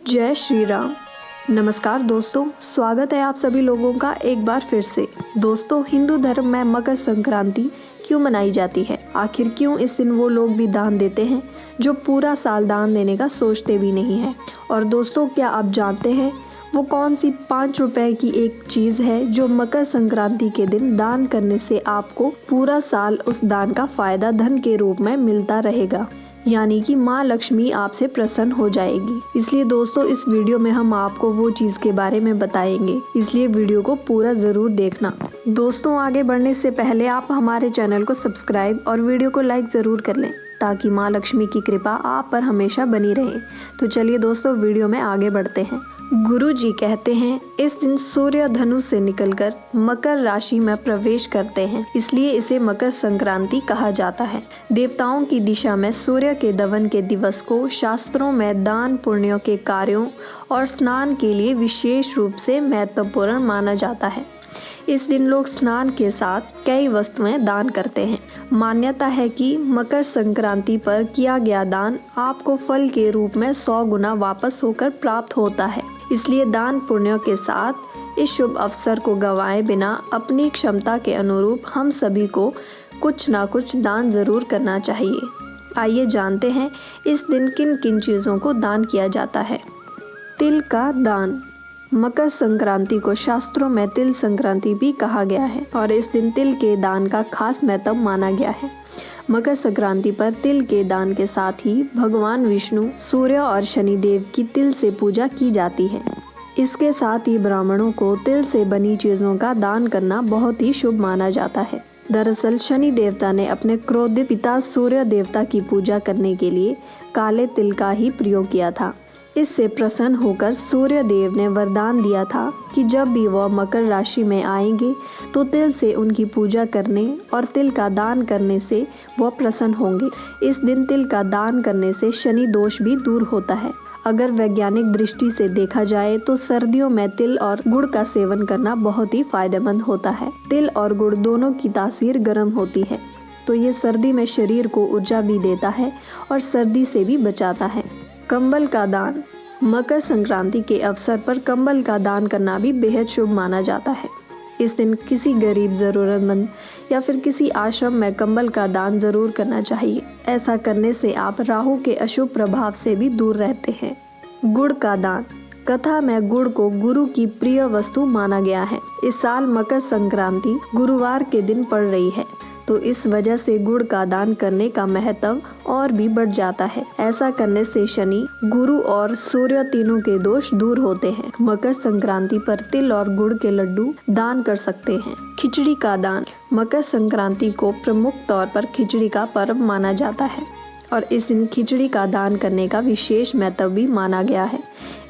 जय श्री राम। नमस्कार दोस्तों, स्वागत है आप सभी लोगों का एक बार फिर से। दोस्तों, हिंदू धर्म में मकर संक्रांति क्यों मनाई जाती है? आखिर क्यों इस दिन वो लोग भी दान देते हैं जो पूरा साल दान देने का सोचते भी नहीं है? और दोस्तों, क्या आप जानते हैं वो कौन सी 5 रुपए की एक चीज़ है जो मकर संक्रांति के दिन दान करने से आपको पूरा साल उस दान का फायदा धन के रूप में मिलता रहेगा, यानी कि माँ लक्ष्मी आपसे प्रसन्न हो जाएगी। इसलिए दोस्तों, इस वीडियो में हम आपको वो चीज़ के बारे में बताएंगे, इसलिए वीडियो को पूरा ज़रूर देखना। दोस्तों, आगे बढ़ने से पहले आप हमारे चैनल को सब्सक्राइब और वीडियो को लाइक ज़रूर कर लें ताकि माँ लक्ष्मी की कृपा आप पर हमेशा बनी रहे। तो चलिए दोस्तों, वीडियो में आगे बढ़ते हैं। गुरु जी कहते हैं, इस दिन सूर्य धनु से निकलकर मकर राशि में प्रवेश करते हैं, इसलिए इसे मकर संक्रांति कहा जाता है। देवताओं की दिशा में सूर्य के दमन के दिवस को शास्त्रों में दान पुण्यों के कार्यों और स्नान के लिए विशेष रूप से महत्वपूर्ण माना जाता है। इस दिन लोग स्नान के साथ कई वस्तुएं दान करते हैं। मान्यता है कि मकर संक्रांति पर किया गया दान आपको फल के रूप में 100 गुना वापस होकर प्राप्त होता है। इसलिए दान पुण्यों के साथ इस शुभ अवसर को गंवाए बिना अपनी क्षमता के अनुरूप हम सभी को कुछ ना कुछ दान जरूर करना चाहिए। आइए जानते हैं इस दिन किन किन चीज़ों को दान किया जाता है। तिल का दान। मकर संक्रांति को शास्त्रों में तिल संक्रांति भी कहा गया है और इस दिन तिल के दान का खास महत्व माना गया है। मकर संक्रांति पर तिल के दान के साथ ही भगवान विष्णु, सूर्य और शनिदेव की तिल से पूजा की जाती है। इसके साथ ही ब्राह्मणों को तिल से बनी चीज़ों का दान करना बहुत ही शुभ माना जाता है। दरअसल शनि देवता ने अपने क्रोधित पिता सूर्य देवता की पूजा करने के लिए काले तिल का ही प्रयोग किया था। इससे प्रसन्न होकर सूर्य देव ने वरदान दिया था कि जब भी वह मकर राशि में आएंगे तो तिल से उनकी पूजा करने और तिल का दान करने से वह प्रसन्न होंगे। इस दिन तिल का दान करने से शनि दोष भी दूर होता है। अगर वैज्ञानिक दृष्टि से देखा जाए तो सर्दियों में तिल और गुड़ का सेवन करना बहुत ही फायदेमंद होता है। तिल और गुड़ दोनों की तासीर गर्म होती है, तो ये सर्दी में शरीर को ऊर्जा भी देता है और सर्दी से भी बचाता है। कंबल का दान। मकर संक्रांति के अवसर पर कंबल का दान करना भी बेहद शुभ माना जाता है। इस दिन किसी गरीब, ज़रूरतमंद या फिर किसी आश्रम में कंबल का दान जरूर करना चाहिए। ऐसा करने से आप राहु के अशुभ प्रभाव से भी दूर रहते हैं। गुड़ का दान। कथा में गुड़ को गुरु की प्रिय वस्तु माना गया है। इस साल मकर संक्रांति गुरुवार के दिन पड़ रही है, तो इस वजह से गुड़ का दान करने का महत्व और भी बढ़ जाता है। ऐसा करने से शनि, गुरु और सूर्य तीनों के दोष दूर होते हैं। मकर संक्रांति पर तिल और गुड़ के लड्डू दान कर सकते हैं। खिचड़ी का दान। मकर संक्रांति को प्रमुख तौर पर खिचड़ी का पर्व माना जाता है और इस दिन खिचड़ी का दान करने का विशेष महत्व भी माना गया है।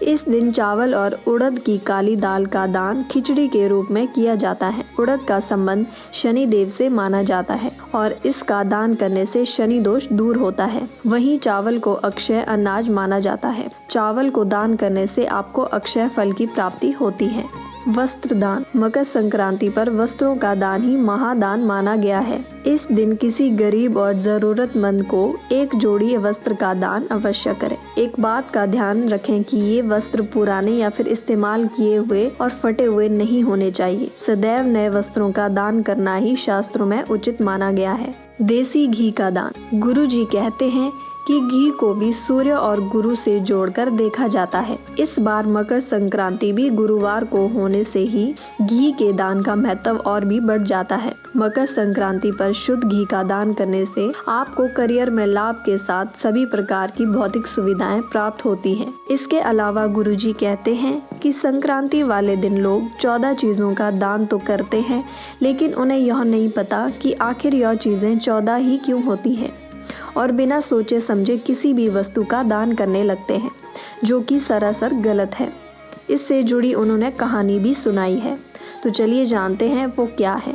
इस दिन चावल और उड़द की काली दाल का दान खिचड़ी के रूप में किया जाता है। उड़द का संबंध शनि देव से माना जाता है और इसका दान करने से शनि दोष दूर होता है। वहीं चावल को अक्षय अनाज माना जाता है। चावल को दान करने से आपको अक्षय फल की प्राप्ति होती है। वस्त्र दान। मकर संक्रांति पर वस्त्रों का दान ही महादान माना गया है। इस दिन किसी गरीब और जरूरतमंद को एक जोड़ी वस्त्र का दान अवश्य करें। एक बात का ध्यान रखें कि ये वस्त्र पुराने या फिर इस्तेमाल किए हुए और फटे हुए नहीं होने चाहिए। सदैव नए वस्त्रों का दान करना ही शास्त्रों में उचित माना गया है। देसी घी का दान। गुरु जी कहते हैं कि घी को भी सूर्य और गुरु से जोड़कर देखा जाता है। इस बार मकर संक्रांति भी गुरुवार को होने से ही घी के दान का महत्व और भी बढ़ जाता है। मकर संक्रांति पर शुद्ध घी का दान करने से आपको करियर में लाभ के साथ सभी प्रकार की भौतिक सुविधाएं प्राप्त होती हैं। इसके अलावा गुरुजी कहते हैं कि संक्रांति वाले दिन लोग 14 चीजों का दान तो करते हैं, लेकिन उन्हें यह नहीं पता कि आखिर यह चीजें 14 ही क्यों होती है और बिना सोचे समझे किसी भी वस्तु का दान करने लगते हैं, जो कि सरासर गलत है। इससे जुड़ी उन्होंने कहानी भी सुनाई है, तो चलिए जानते हैं वो क्या है।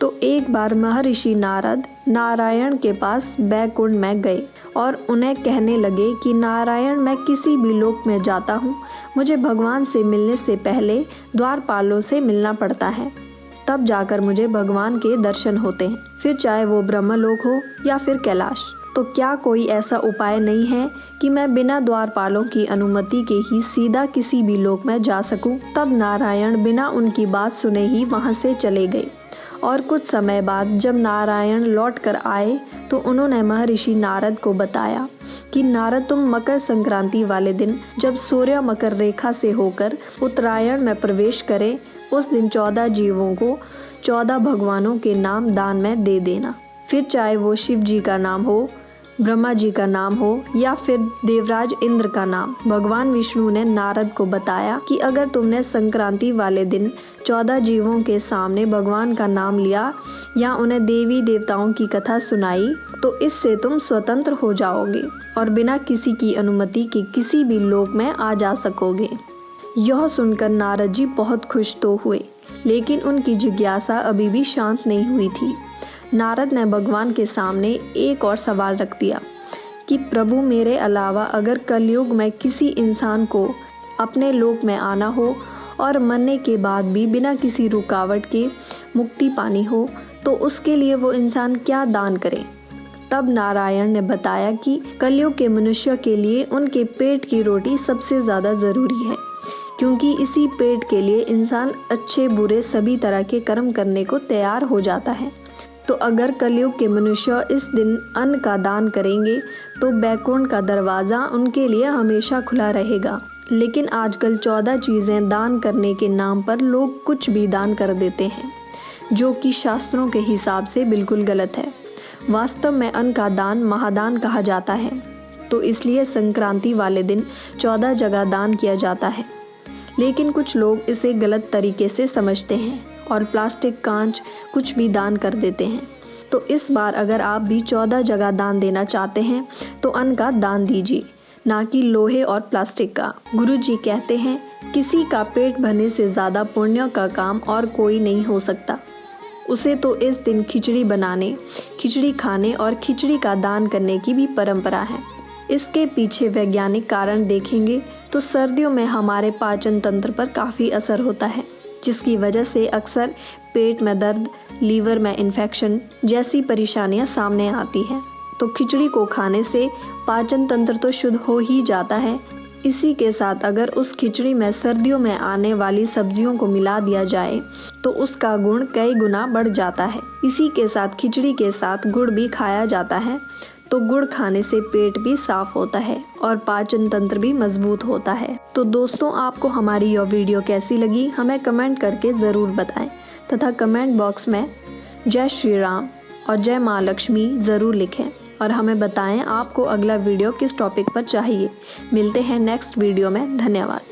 तो एक बार महर्षि नारद नारायण के पास बैकुंठ में गए और उन्हें कहने लगे कि नारायण, मैं किसी भी लोक में जाता हूँ, मुझे भगवान से मिलने से पहले द्वारपालों से मिलना पड़ता है, तब जाकर मुझे भगवान के दर्शन होते हैं, फिर चाहे वो ब्रह्मलोक हो या फिर कैलाश। तो क्या कोई ऐसा उपाय नहीं है कि मैं बिना द्वारपालों की अनुमति के ही सीधा किसी भी लोक में जा सकूं? तब नारायण बिना उनकी बात सुने ही वहां से चले गए। और कुछ समय बाद जब नारायण लौट कर आए तो उन्होंने महर्षि नारद को बताया कि नारद, तुम मकर संक्रांति वाले दिन जब सूर्य मकर रेखा से होकर उत्तरायण में प्रवेश करे, उस दिन 14 जीवों को 14 भगवानों के नाम दान में दे देना। फिर चाहे वो शिव जी का नाम हो, ब्रह्मा जी का नाम हो या फिर देवराज इंद्र का नाम। भगवान विष्णु ने नारद को बताया कि अगर तुमने संक्रांति वाले दिन 14 जीवों के सामने भगवान का नाम लिया या उन्हें देवी देवताओं की कथा सुनाई तो इससे तुम स्वतंत्र हो जाओगे और बिना किसी की अनुमति के किसी भी लोक में आ जा सकोगे। यह सुनकर नारद जी बहुत खुश तो हुए, लेकिन उनकी जिज्ञासा अभी भी शांत नहीं हुई थी। नारद ने भगवान के सामने एक और सवाल रख दिया कि प्रभु, मेरे अलावा अगर कलयुग में किसी इंसान को अपने लोक में आना हो और मरने के बाद भी बिना किसी रुकावट के मुक्ति पानी हो तो उसके लिए वो इंसान क्या दान करे? तब नारायण ने बताया कि कलयुग के मनुष्य के लिए उनके पेट की रोटी सबसे ज़्यादा ज़रूरी है, क्योंकि इसी पेट के लिए इंसान अच्छे बुरे सभी तरह के कर्म करने को तैयार हो जाता है। तो अगर कलयुग के मनुष्य इस दिन अन्न का दान करेंगे तो बैकुंठ का दरवाज़ा उनके लिए हमेशा खुला रहेगा। लेकिन आजकल 14 चीज़ें दान करने के नाम पर लोग कुछ भी दान कर देते हैं, जो कि शास्त्रों के हिसाब से बिल्कुल गलत है। वास्तव में अन्न का दान महादान कहा जाता है, तो इसलिए संक्रांति वाले दिन 14 जगह दान किया जाता है। लेकिन कुछ लोग इसे गलत तरीके से समझते हैं और प्लास्टिक, कांच कुछ भी दान कर देते हैं। तो इस बार अगर आप भी 14 जगह दान देना चाहते हैं तो अन्न का दान दीजिए, ना कि लोहे और प्लास्टिक का। गुरु जी कहते हैं, किसी का पेट भरने से ज़्यादा पुण्य का काम और कोई नहीं हो सकता। उसे तो इस दिन खिचड़ी बनाने, खिचड़ी खाने और खिचड़ी का दान करने की भी परंपरा है। इसके पीछे वैज्ञानिक कारण देखेंगे तो सर्दियों में हमारे पाचन तंत्र पर काफ़ी असर होता है, जिसकी वजह से अक्सर पेट में दर्द, लीवर में इन्फेक्शन जैसी परेशानियां सामने आती हैं। तो खिचड़ी को खाने से पाचन तंत्र तो शुद्ध हो ही जाता है। इसी के साथ अगर उस खिचड़ी में सर्दियों में आने वाली सब्जियों को मिला दिया जाए तो उसका गुण कई गुना बढ़ जाता है। इसी के साथ खिचड़ी के साथ गुड़ भी खाया जाता है, तो गुड़ खाने से पेट भी साफ होता है और पाचन तंत्र भी मजबूत होता है। तो दोस्तों, आपको हमारी यह वीडियो कैसी लगी हमें कमेंट करके ज़रूर बताएं तथा कमेंट बॉक्स में जय श्री राम और जय माँ लक्ष्मी ज़रूर लिखें और हमें बताएं आपको अगला वीडियो किस टॉपिक पर चाहिए। मिलते हैं नेक्स्ट वीडियो में। धन्यवाद।